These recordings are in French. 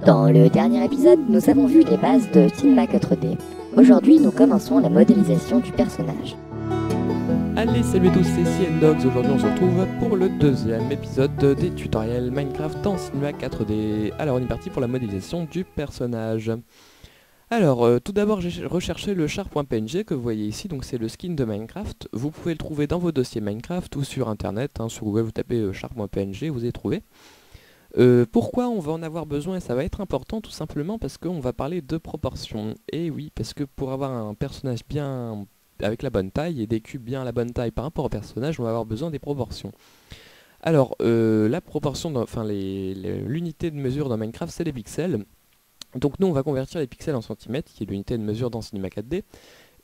Dans le dernier épisode, nous avons vu les bases de Cinema 4D. Aujourd'hui, nous commençons la modélisation du personnage. Allez, salut à tous, c'est CNDogs. Aujourd'hui, on se retrouve pour le deuxième épisode des tutoriels Minecraft dans Cinema 4D. Alors, on est parti pour la modélisation du personnage. Alors, tout d'abord, j'ai recherché le char.png que vous voyez ici, donc c'est le skin de Minecraft. Vous pouvez le trouver dans vos dossiers Minecraft ou sur internet, sur Google, vous tapez char.png, vous allez trouver. Pourquoi on va en avoir besoin, et ça va être important tout simplement parce qu'on va parler de proportions. Et oui, parce que pour avoir un personnage bien avec la bonne taille et des cubes bien à la bonne taille par rapport au personnage, on va avoir besoin des proportions. Alors, la proportion, l'unité de mesure dans Minecraft, c'est les pixels. Donc nous, on va convertir les pixels en centimètres, qui est l'unité de mesure dans Cinema 4D.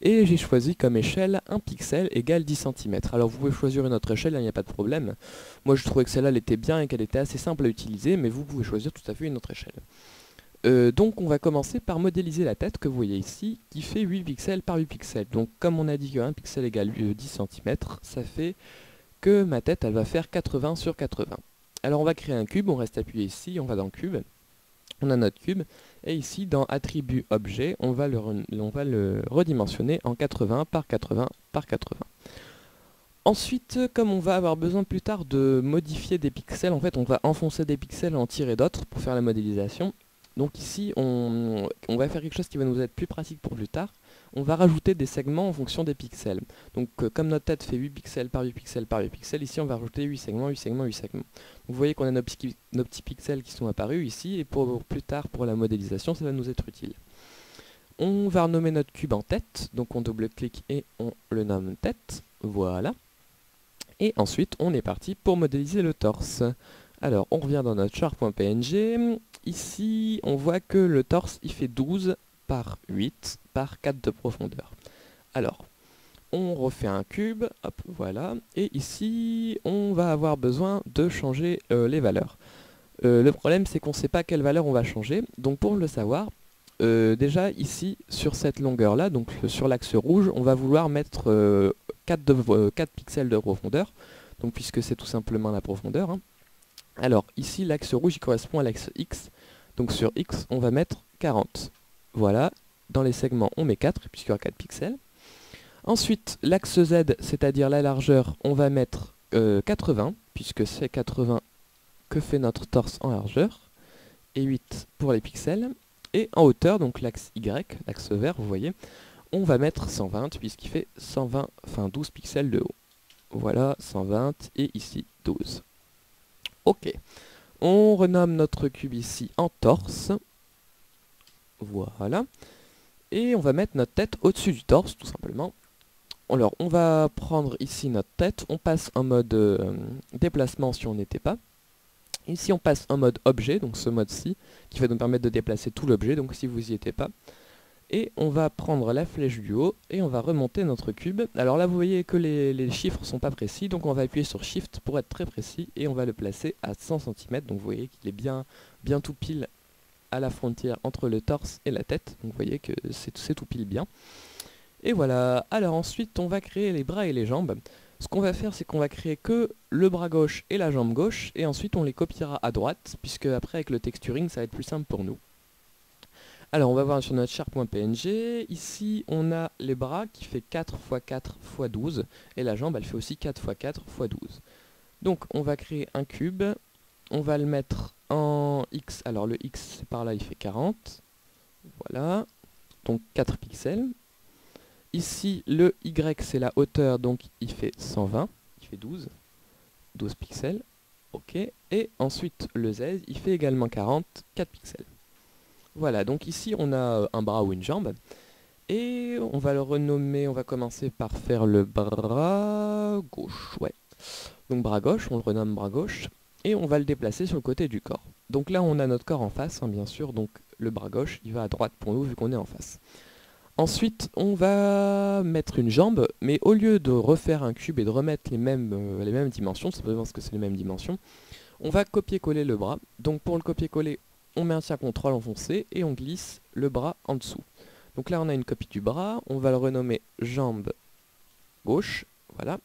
Et j'ai choisi comme échelle 1 pixel égale 10 cm. Alors vous pouvez choisir une autre échelle, il n'y a pas de problème. Moi je trouvais que celle-là elle était bien et qu'elle était assez simple à utiliser, mais vous pouvez choisir tout à fait une autre échelle. Donc on va commencer par modéliser la tête que vous voyez ici, qui fait 8 pixels par 8 pixels. Donc comme on a dit que 1 pixel égale 10 cm, ça fait que ma tête elle va faire 80 sur 80. Alors on va créer un cube, on reste appuyé ici, on va dans le cube. On a notre cube, et ici dans attribut objet, on va le redimensionner en 80 par 80 par 80. Ensuite, comme on va avoir besoin plus tard de modifier des pixels, en fait on va enfoncer des pixels et en tirer d'autres pour faire la modélisation. Donc ici on va faire quelque chose qui va nous être plus pratique pour plus tard. On va rajouter des segments en fonction des pixels. Donc comme notre tête fait 8 pixels par 8 pixels par 8 pixels, ici on va rajouter 8 segments, 8 segments, 8 segments. Donc vous voyez qu'on a nos petits pixels qui sont apparus ici, et pour plus tard pour la modélisation ça va nous être utile. On va renommer notre cube en tête, donc on double-clique et on le nomme tête, voilà. Et ensuite on est parti pour modéliser le torse. Alors on revient dans notre char.png, ici on voit que le torse il fait 12 par 8 par 4 de profondeur. Alors, on refait un cube, hop, voilà, et ici, on va avoir besoin de changer les valeurs. Le problème, c'est qu'on ne sait pas quelle valeur on va changer, donc pour le savoir, déjà ici, sur cette longueur-là, donc sur l'axe rouge, on va vouloir mettre 4 pixels de profondeur, donc puisque c'est tout simplement la profondeur. Alors, ici, l'axe rouge, il correspond à l'axe X, donc sur X, on va mettre 40. Voilà, dans les segments on met 4 puisqu'il y aura 4 pixels. Ensuite l'axe Z, c'est-à-dire la largeur, on va mettre 80 puisque c'est 80 que fait notre torse en largeur, et 8 pour les pixels. Et en hauteur, donc l'axe Y, l'axe vert, vous voyez, on va mettre 120 puisqu'il fait 120, enfin 12 pixels de haut. Voilà, 120 et ici 12. Ok, on renomme notre cube ici en torse. Voilà. Et on va mettre notre tête au-dessus du torse, tout simplement. Alors, on va prendre ici notre tête, on passe en mode déplacement si on n'était pas. Ici, on passe en mode objet, donc ce mode-ci, qui va nous permettre de déplacer tout l'objet, donc si vous n'y étiez pas. Et on va prendre la flèche du haut, et on va remonter notre cube. Alors là, vous voyez que les chiffres ne sont pas précis, donc on va appuyer sur Shift pour être très précis, et on va le placer à 100 cm. Donc vous voyez qu'il est bien tout pile à la frontière entre le torse et la tête, donc vous voyez que c'est tout pile bien. Et voilà, alors ensuite on va créer les bras et les jambes. Ce qu'on va faire, c'est qu'on va créer que le bras gauche et la jambe gauche, et ensuite on les copiera à droite, puisque après avec le texturing ça va être plus simple pour nous. Alors on va voir sur notre char.png, ici on a les bras qui fait 4 x 4 x 12, et la jambe elle fait aussi 4 x 4 x 12. Donc on va créer un cube, on va le mettre en X, alors le X c'est par là, il fait 40, voilà, donc 4 pixels. Ici le Y c'est la hauteur, donc il fait 120, il fait 12 pixels, ok, et ensuite le Z il fait également 40, 4 pixels. Voilà, donc ici on a un bras ou une jambe, et on va le renommer, on va commencer par faire le bras gauche, ouais. Donc bras gauche, on le renomme bras gauche, et on va le déplacer sur le côté du corps. Donc là on a notre corps en face, bien sûr, donc le bras gauche il va à droite pour nous vu qu'on est en face. Ensuite on va mettre une jambe, mais au lieu de refaire un cube et de remettre les mêmes dimensions, simplement parce que c'est les mêmes dimensions, on va copier-coller le bras. Donc pour le copier-coller, on maintient CTRL enfoncé et on glisse le bras en dessous. Donc là on a une copie du bras, on va le renommer jambe gauche, voilà.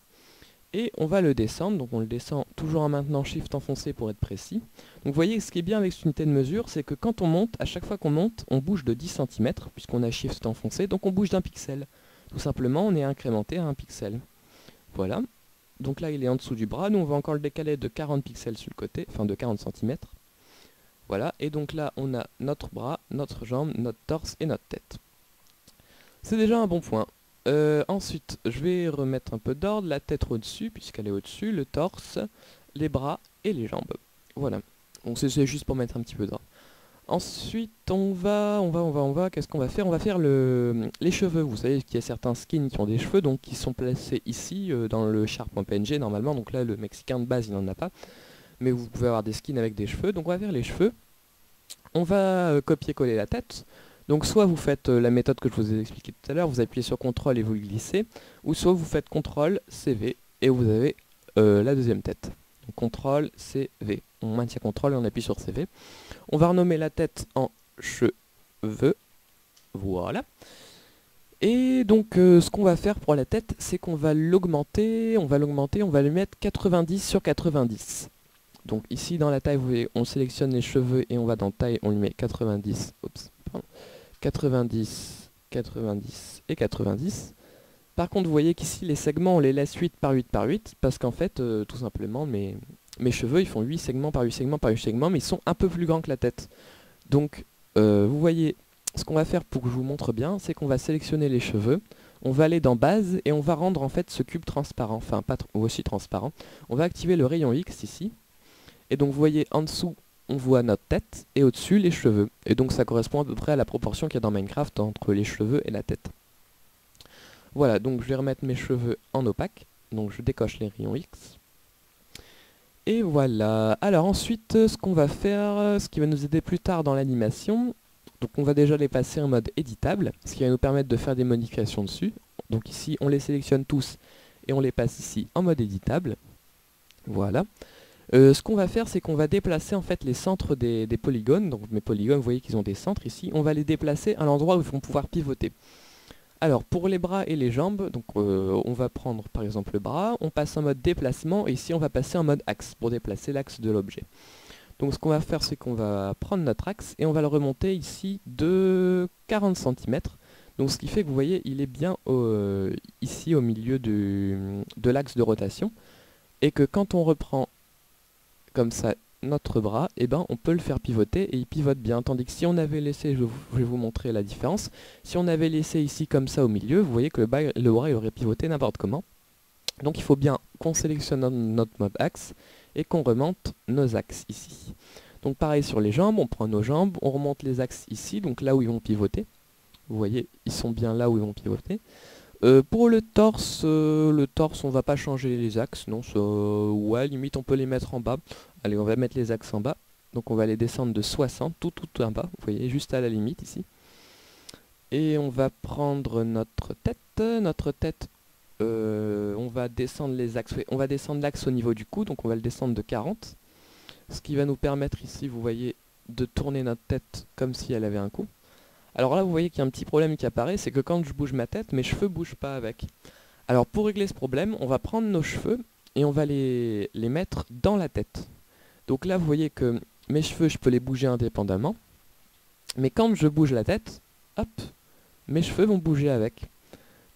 et on va le descendre, donc on le descend toujours en maintenant Shift enfoncé pour être précis. Donc vous voyez, ce qui est bien avec cette unité de mesure, c'est que quand on monte, à chaque fois qu'on monte, on bouge de 10 cm, puisqu'on a Shift enfoncé, donc on bouge d'un pixel. Tout simplement, on est incrémenté à 1 pixel. Voilà. Donc là, il est en dessous du bras, nous on va encore le décaler de 40 pixels sur le côté, enfin de 40 cm. Voilà, et donc là, on a notre bras, notre jambe, notre torse et notre tête. C'est déjà un bon point. Ensuite, je vais remettre un peu d'ordre, la tête au-dessus, puisqu'elle est au-dessus, le torse, les bras et les jambes. Voilà. Donc c'est juste pour mettre un petit peu d'ordre. Ensuite, qu'est-ce qu'on va faire? On va faire les cheveux. Vous savez qu'il y a certains skins qui ont des cheveux, donc qui sont placés ici, dans le char.png normalement. Donc là, le mexicain de base, il n'en a pas. Mais vous pouvez avoir des skins avec des cheveux. Donc on va faire les cheveux. On va copier-coller la tête. Donc soit vous faites la méthode que je vous ai expliquée tout à l'heure, vous appuyez sur CTRL et vous le glissez, ou soit vous faites CTRL, CV, et vous avez la deuxième tête. Donc CTRL, CV. On maintient CTRL et on appuie sur CV. On va renommer la tête en cheveux. Voilà. Et donc ce qu'on va faire pour la tête, c'est qu'on va l'augmenter, on va lui mettre 90 sur 90. Donc ici dans la taille, vous voyez, on sélectionne les cheveux et on va dans taille, on lui met 90. Oups, pardon. 90, 90 et 90. Par contre, vous voyez qu'ici, les segments, on les laisse 8 par 8 par 8, parce qu'en fait, tout simplement, mes cheveux, ils font 8 segments par 8 segments par 8 segments, mais ils sont un peu plus grands que la tête. Donc, vous voyez, ce qu'on va faire pour que je vous montre bien, c'est qu'on va sélectionner les cheveux, on va aller dans base, et on va rendre en fait ce cube transparent, enfin pas aussi transparent. On va activer le rayon X ici, et donc vous voyez en dessous, on voit notre tête, et au-dessus les cheveux. Et donc ça correspond à peu près à la proportion qu'il y a dans Minecraft entre les cheveux et la tête. Voilà, donc je vais remettre mes cheveux en opaque. Donc je décoche les rayons X. Et voilà. Alors ensuite, ce qu'on va faire, ce qui va nous aider plus tard dans l'animation, donc on va déjà les passer en mode éditable, ce qui va nous permettre de faire des modifications dessus. Donc ici, on les sélectionne tous, et on les passe ici en mode éditable. Voilà. Ce qu'on va faire, c'est qu'on va déplacer en fait les centres des polygones. Donc mes polygones, vous voyez qu'ils ont des centres ici. On va les déplacer à l'endroit où ils vont pouvoir pivoter. Alors pour les bras et les jambes, donc on va prendre par exemple le bras, on passe en mode déplacement et ici on va passer en mode axe pour déplacer l'axe de l'objet. Donc ce qu'on va faire, c'est qu'on va prendre notre axe et on va le remonter ici de 40 cm. Donc ce qui fait que vous voyez, il est bien ici au milieu de l'axe de rotation. Et que quand on reprend comme ça notre bras, et ben on peut le faire pivoter et il pivote bien. Tandis que si on avait laissé, je vais vous montrer la différence, si on avait laissé ici comme ça au milieu, vous voyez que le bras il aurait pivoté n'importe comment. Donc il faut bien qu'on sélectionne notre mode axe et qu'on remonte nos axes ici. Donc pareil sur les jambes, on prend nos jambes, on remonte les axes ici, donc là où ils vont pivoter. Vous voyez, ils sont bien là où ils vont pivoter. Pour le torse, on va pas changer les axes, non, ouais, limite on peut les mettre en bas. Allez, on va mettre les axes en bas, donc on va les descendre de 60, tout en bas, vous voyez, juste à la limite ici. Et on va prendre notre tête, on va descendre les axes, on va descendre l'axe au niveau du cou, donc on va le descendre de 40. Ce qui va nous permettre ici, vous voyez, de tourner notre tête comme si elle avait un cou. Alors là, vous voyez qu'il y a un petit problème qui apparaît, c'est que quand je bouge ma tête, mes cheveux ne bougent pas avec. Alors pour régler ce problème, on va prendre nos cheveux et on va les mettre dans la tête. Donc là, vous voyez que mes cheveux, je peux les bouger indépendamment. Mais quand je bouge la tête, hop, mes cheveux vont bouger avec.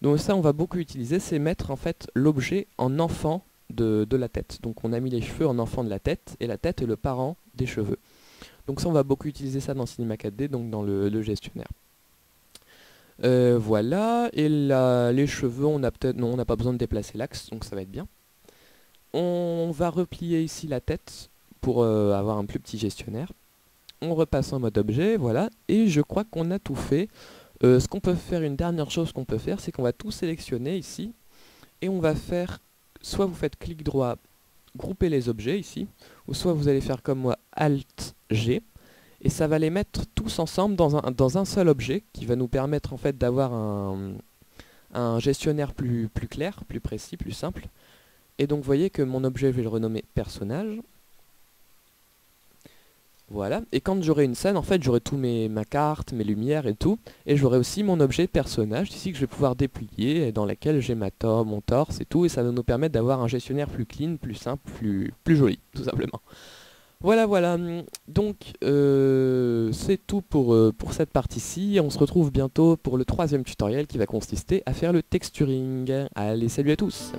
Donc ça, on va beaucoup utiliser, c'est mettre en fait l'objet en enfant de la tête. Donc on a mis les cheveux en enfant de la tête, et la tête est le parent des cheveux. Donc ça, on va beaucoup utiliser ça dans Cinema 4D, donc dans le gestionnaire. Voilà, et là, les cheveux, on n'a pas besoin de déplacer l'axe, donc ça va être bien. On va replier ici la tête pour avoir un plus petit gestionnaire. On repasse en mode objet, voilà, et je crois qu'on a tout fait. Ce qu'on peut faire, une dernière chose qu'on peut faire, c'est qu'on va tout sélectionner ici, et on va faire, soit vous faites clic droit, grouper les objets ici, ou soit vous allez faire comme moi, Alt G, et ça va les mettre tous ensemble dans un seul objet, qui va nous permettre en fait d'avoir un gestionnaire plus clair, plus précis, plus simple. Et donc vous voyez que mon objet, je vais le renommer personnage. Voilà, et quand j'aurai une scène, en fait, j'aurai ma carte, mes lumières et tout, et j'aurai aussi mon objet personnage ici que je vais pouvoir déplier, et dans laquelle j'ai mon torse et tout, et ça va nous permettre d'avoir un gestionnaire plus clean, plus simple, plus joli, tout simplement. Voilà, voilà, donc c'est tout pour cette partie-ci. On se retrouve bientôt pour le troisième tutoriel qui va consister à faire le texturing. Allez, salut à tous!